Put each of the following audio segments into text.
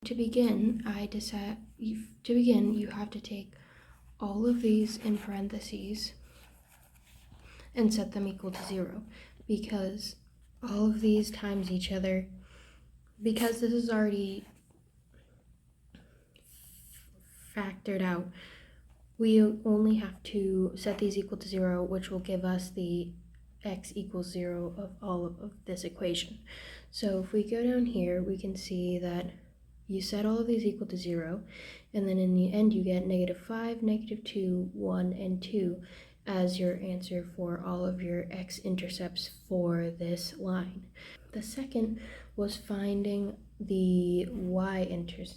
To begin, you have to take all of these in parentheses and set them equal to 0, because all of these times each other, because this is already factored out, we only have to set these equal to 0, which will give us the x equals 0 of all of this equation. So if we go down here, we can see that you set all of these equal to 0, and then in the end you get -5, -2, 1, and 2 as your answer for all of your x-intercepts for this line. The second was finding the y-intercept.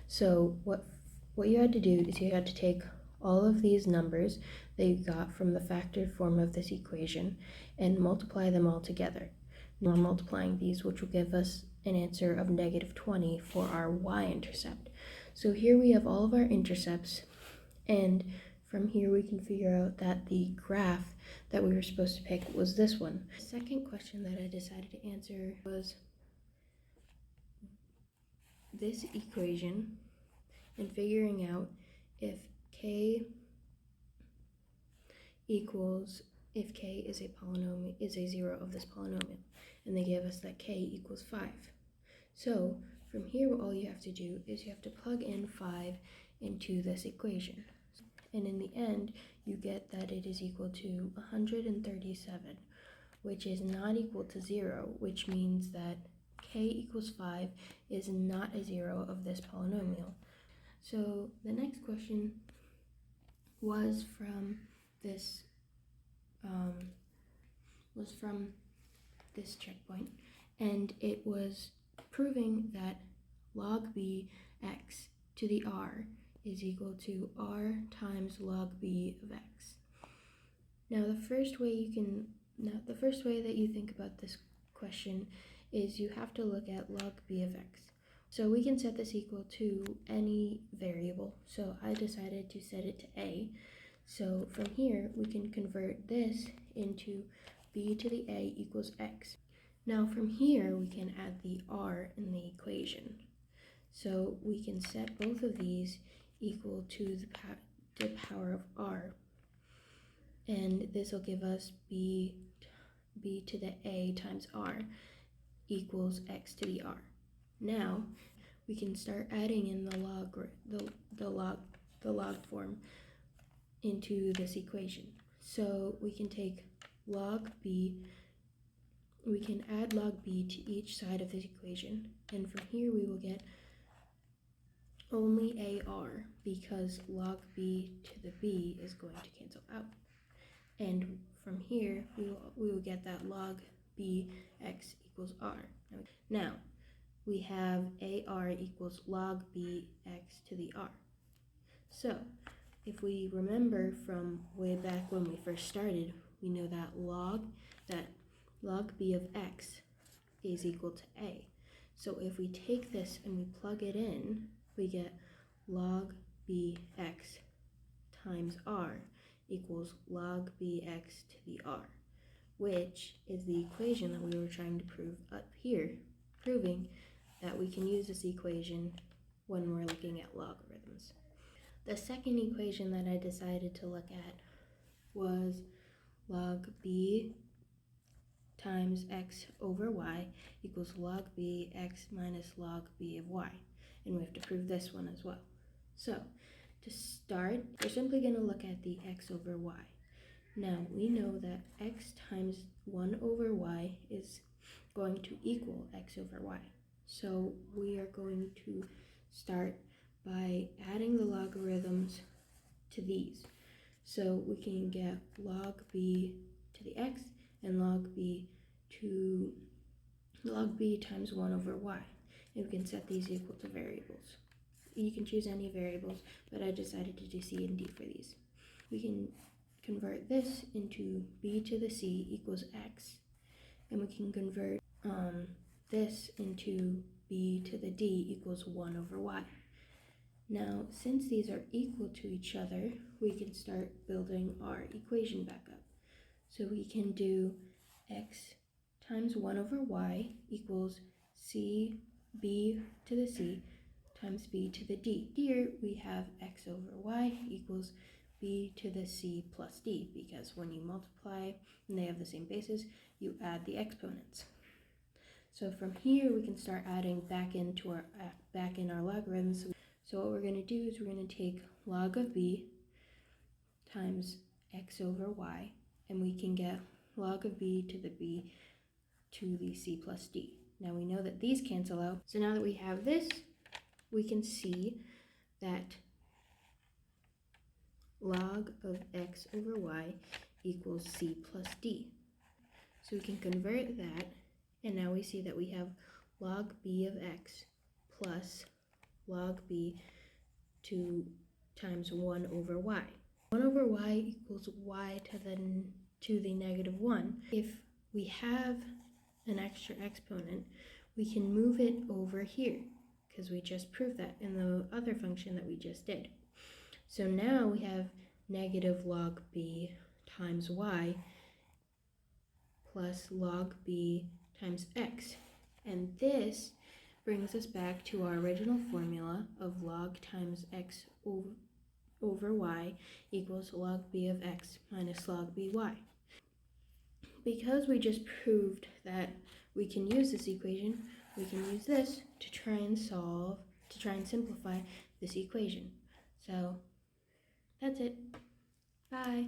So what you had to do is you had to take all of these numbers that you got from the factored form of this equation and multiply them all together. Now we're multiplying these, which will give us an answer of -20 for our y-intercept. So here we have all of our intercepts, and from here we can figure out that the graph that we were supposed to pick was this one. The second question that I decided to answer was this equation and figuring out if k is a polynomial, is a 0 of this polynomial, and they give us that k equals 5. So from here, all you have to do is you have to plug in 5 into this equation, and in the end you get that it is equal to 137, which is not equal to 0, which means that k equals 5 is not a 0 of this polynomial. So the next question was from this checkpoint, and it was proving that log b x to the r is equal to r times log b of x. Now the first way that you think about this question is you have to look at log b of x. So we can set this equal to any variable. So I decided to set it to a. So from here, we can convert this into b to the a equals x. Now from here, we can add the r in the equation. So we can set both of these equal to the power of r. And this will give us b to the a times r equals x to the r. Now we can start adding in the log form into this equation. So we can take log b, we can add log b to each side of this equation, and from here we will get only ar, because log b to the b is going to cancel out. And from here we will get that log b x equals r. Now we have ar equals log b x to the r. So if we remember from way back when we first started, we know that log b of x is equal to a. So if we take this and we plug it in, we get log bx times r equals log bx to the r, which is the equation that we were trying to prove up here, proving that we can use this equation when we're looking at logarithms. The second equation that I decided to look at was log b times x over y equals log b x minus log b of y. And we have to prove this one as well. So to start, we're simply going to look at the x over y. Now we know that x times 1 over y is going to equal x over y. So we are going to start by adding the logarithms to these. So we can get log b to the x and log b times 1 over y. And we can set these equal to variables. You can choose any variables, but I decided to do c and d for these. We can convert this into b to the c equals x, and we can convert this into b to the d equals 1 over y. Now, since these are equal to each other, we can start building our equation back up. So we can do x times 1 over y equals c b to the c times b to the d. Here we have x over y equals b to the c plus d, because when you multiply and they have the same basis, you add the exponents. So from here we can start adding back in our logarithms. So what we're going to do is we're going to take log of b times x over y, and we can get log of b to the c plus d. Now we know that these cancel out. So now that we have this, we can see that log of x over y equals c plus d. So we can convert that, and now we see that we have log b of x plus log b times 1 over y. 1 over y equals y to the negative 1. If we have an extra exponent, we can move it over here, because we just proved that in the other function that we just did. So now we have negative log b times y plus log b times x. And this brings us back to our original formula of log times x over y equals log b of x minus log by. Because we just proved that we can use this equation, we can use this to try and simplify this equation. So that's it. Bye.